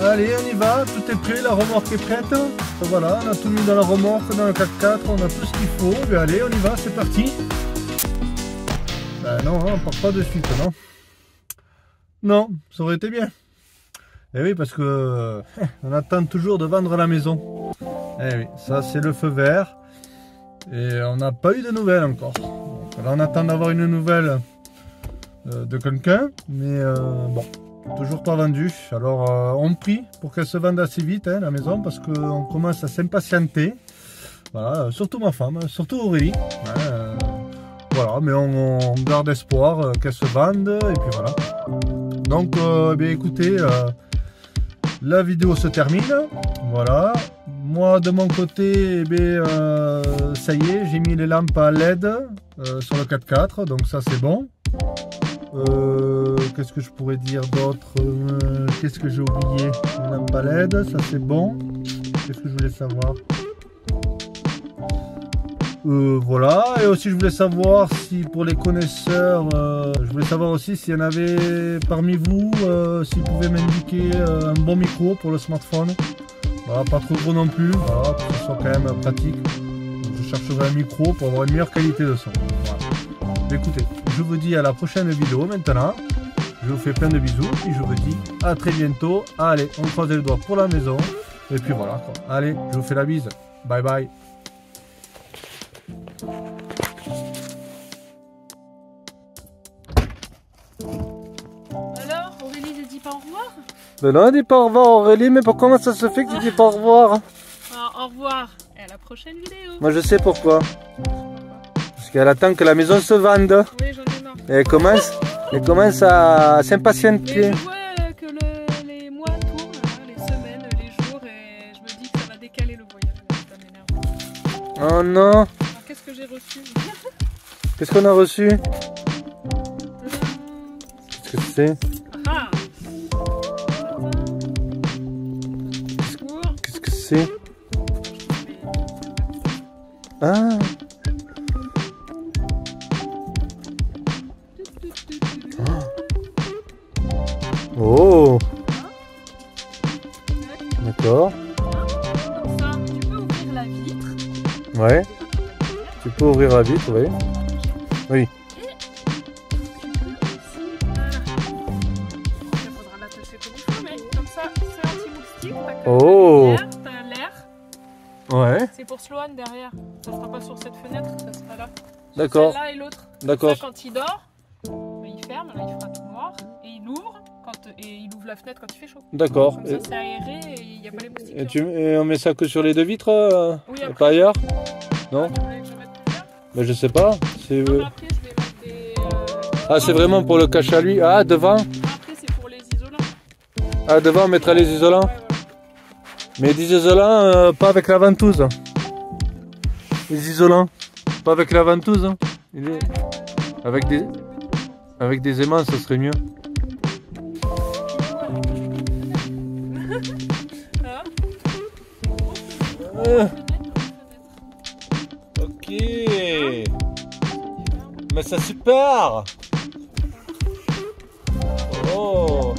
S1: Allez, on y va, tout est prêt, la remorque est prête. Voilà, on a tout mis dans la remorque, dans le 4x4, on a tout ce qu'il faut. Ben, allez, on y va, c'est parti. Ben non, on part pas de suite, non. Non, ça aurait été bien. Eh oui, parce que on attend toujours de vendre la maison. Eh oui, ça c'est le feu vert. Et on n'a pas eu de nouvelles encore. Donc, là, on attend d'avoir une nouvelle de quelqu'un, mais bon, toujours pas vendu. Alors on prie pour qu'elle se vende assez vite, hein, la maison, parce qu'on commence à s'impatienter. Voilà, surtout ma femme, surtout Aurélie. Hein, voilà, mais on garde espoir qu'elle se vende, et puis voilà. Donc, eh bien, écoutez, la vidéo se termine. Voilà. Moi, de mon côté, eh bien, ça y est, j'ai mis les lampes à LED sur le 4x4, donc ça c'est bon. Qu'est-ce que je pourrais dire d'autre? Qu'est-ce que j'ai oublié? Les lampes à LED, ça c'est bon. Qu'est-ce que je voulais savoir? Voilà, et aussi je voulais savoir si pour les connaisseurs, je voulais savoir aussi s'il y en avait parmi vous, s'ils pouvaient m'indiquer un bon micro pour le smartphone. Voilà, pas trop gros non plus, voilà, pour que ce soit quand même pratique. Donc, je chercherai un micro pour avoir une meilleure qualité de son. Voilà. Écoutez, je vous dis à la prochaine vidéo maintenant. Je vous fais plein de bisous et je vous dis à très bientôt. Allez, on croise les doigts pour la maison. Et puis voilà, quoi. Allez, je vous fais la bise. Bye bye.
S2: Alors, Aurélie, j'ai dit pas au revoir?
S1: Ben non, dis pas au revoir Aurélie, mais comment ça se fait que tu dis pas au revoir?
S2: Alors, au revoir et à la prochaine vidéo.
S1: Moi je sais pourquoi. Parce qu'elle attend que la maison se vende.
S2: Oui, j'en ai marre.
S1: Et elle commence à
S2: Mais
S1: s'impatienter.
S2: je vois que les mois tournent, hein, les semaines, les jours,
S1: Oh non.
S2: Alors, qu'est-ce que j'ai reçu?
S1: Qu'est-ce qu'on a reçu? Qu'est-ce que c'est?
S2: Ah.
S1: Qu'est-ce que c'est? Ah. Oh. D'accord.
S2: Comme ça, tu peux ouvrir la vitre.
S1: Ouais. Tu peux ouvrir la vitre, oui. Oui.
S2: Il faudra l'attacher comme il faut, mais comme ça, c'est anti-moustique.
S1: Oh.
S2: T'as l'air.
S1: Ouais.
S2: C'est pour Sloan derrière. Ça sera pas sur cette fenêtre, ça sera là.
S1: D'accord.
S2: Celle-là et l'autre.
S1: D'accord.
S2: Ça, quand il dort, ben, il ferme, là il fera tout noir. Et il ouvre, et il ouvre la fenêtre quand il fait chaud.
S1: D'accord.
S2: Comme ça, c'est aéré et il n'y a pas les moustiques.
S1: Et on met ça que sur les deux vitres
S2: Oui,
S1: et
S2: après.
S1: pas ailleurs? Non?
S2: Tu voulais que je mette tout ça?
S1: Mais je sais pas. C'est
S2: Non, mais après, je vais mettre des.
S1: ah, c'est vraiment pour le cache à lui. Ah, devant?
S2: Après, c'est pour les isolants.
S1: Ah, devant, on mettra les isolants.
S2: Ouais, voilà.
S1: Mais des isolants, pas avec la ventouse. Les isolants, pas avec la ventouse. Hein. Avec des aimants, ça serait mieux. Ok. Mais c'est super. Oh.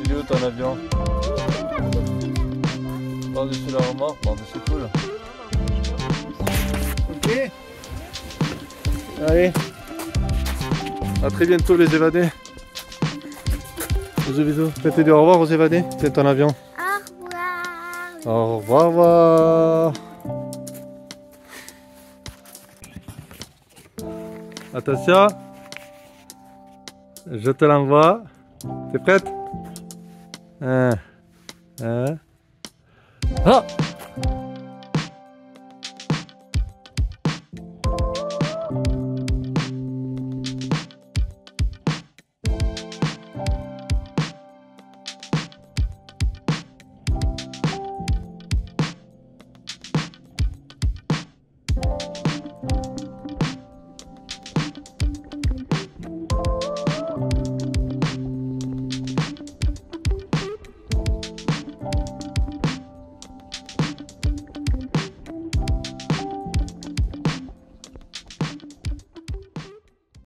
S1: Il est où ton avion? Par-dessus la remorque. Bon, mais c'est cool. Ok. Allez. À très bientôt les évadés. Bisous, bisous. Faites dire au revoir aux évadés. C'est ton avion. Au revoir. Au revoir. Attention. Je te l'envoie. T'es prête? Ah.